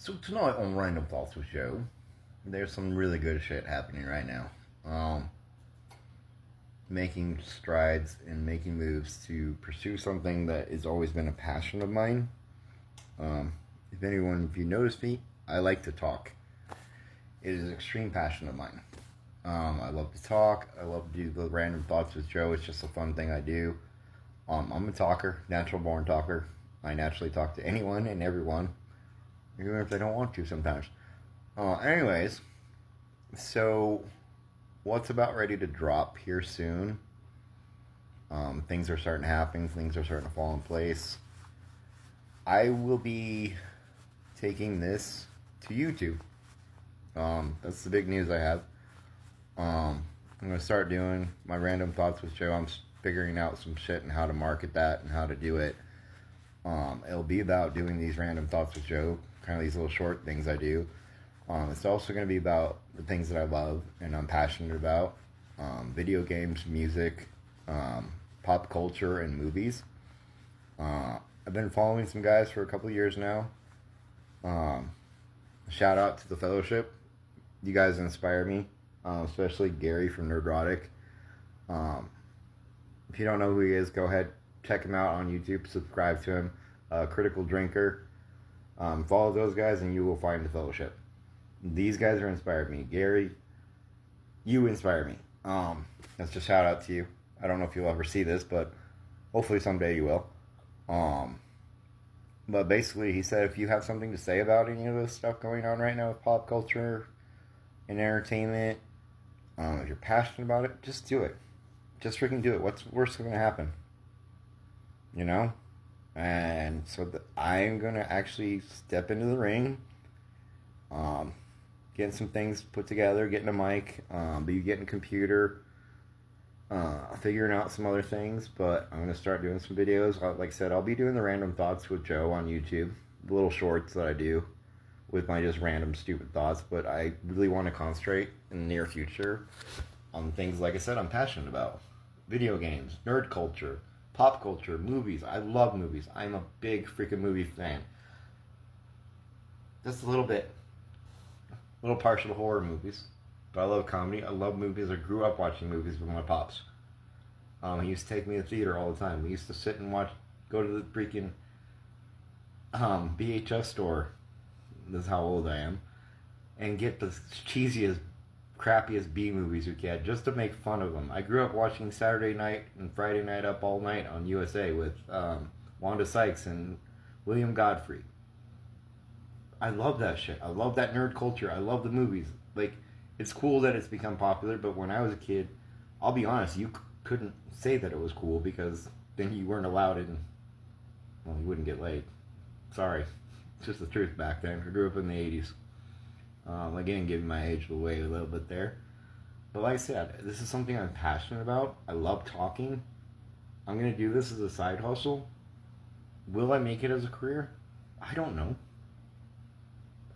So tonight on Random Thoughts with Joe, there's some really good shit happening right now. Making strides and making moves to pursue something that has always been a passion of mine. If you notice me, I like to talk. It is an extreme passion of mine. I love to talk. I love to do the Random Thoughts with Joe. It's just a fun thing I do. I'm a talker, natural born talker. I naturally talk to anyone and everyone, even if they don't want to sometimes. Anyways, so what's about ready to drop here soon? Things are starting to happen. Things are starting to fall in place. I will be taking this to YouTube. That's the big news I have. I'm going to start doing my Random Thoughts with Joe. I'm figuring out some shit and how to market that and how to do it. It'll be about doing these Random Thoughts with Joe, kind of these little short things I do. It's also going to be about the things that I love and I'm passionate about. Video games, music, pop culture, and movies. I've been following some guys for a couple of years now. Shout out to the Fellowship. You guys inspire me, especially Gary from Nerdrotic. If you don't know who he is, go ahead, check him out on YouTube, subscribe to him. Critical Drinker. Follow those guys and you will find the Fellowship. These guys are inspired me. Gary, you inspire me. That's just a shout out to you. I don't know if you'll ever see this, but hopefully someday you will. But basically, he said if you have something to say about any of this stuff going on right now with pop culture and entertainment, if you're passionate about it, just do it. Just freaking do it. What's worse going to happen? You know? And so I'm going to actually step into the ring, getting some things put together, getting a mic, be getting a computer, figuring out some other things, but I'm going to start doing some videos. Like I said, I'll be doing the Random Thoughts with Joe on YouTube, the little shorts that I do with my just random stupid thoughts, but I really want to concentrate in the near future on things, like I said, I'm passionate about. Video games, nerd culture, pop culture, movies. I love movies. I'm a big freaking movie fan. Just a little partial to horror movies. But I love comedy. I love movies. I grew up watching movies with my pops. He used to take me to the theater all the time. We used to sit and go to the freaking VHS store. This is how old I am. And get the cheesiest, crappiest B movies we could just to make fun of them. I grew up watching Saturday Night and Friday Night Up All Night on USA with Wanda Sykes and William Godfrey. I love that shit. I love that nerd culture. I love the movies. Like, it's cool that it's become popular, but when I was a kid, I'll be honest, you couldn't say that it was cool because then you weren't allowed in, well, you wouldn't get laid. Sorry. It's just the truth back then. I grew up in the 80s. Again, giving my age away a little bit there. But like I said, this is something I'm passionate about. I love talking. I'm going to do this as a side hustle. Will I make it as a career? I don't know.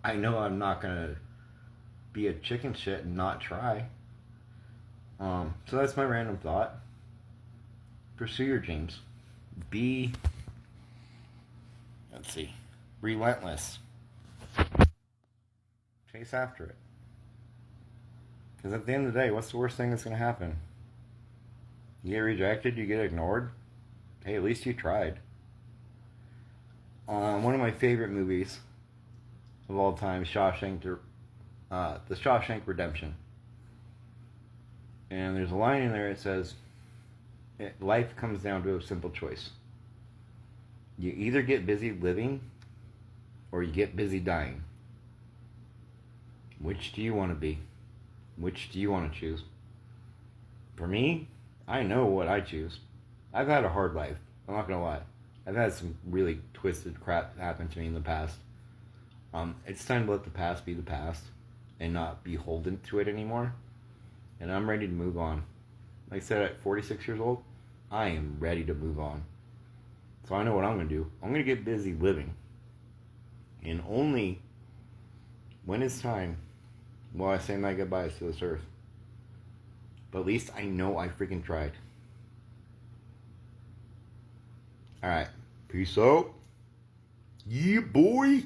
I know I'm not going to be a chicken shit and not try. So that's my random thought. Pursue your dreams. Be, relentless. Chase after it. Because at the end of the day, what's the worst thing that's going to happen? You get rejected, you get ignored. Hey, at least you tried. One of my favorite movies of all time, The Shawshank Redemption. And there's a line in there that says, life comes down to a simple choice. You either get busy living or you get busy dying. Which do you want to be? Which do you want to choose? For me, I know what I choose. I've had a hard life. I'm not going to lie. I've had some really twisted crap happen to me in the past. It's time to let the past be the past and not be beholden to it anymore. And I'm ready to move on. Like I said, at 46 years old, I am ready to move on. So I know what I'm going to do. I'm going to get busy living. And only when it's time will I say my goodbyes to this earth. But at least I know I freaking tried. Alright. Peace out. Yeah, boy.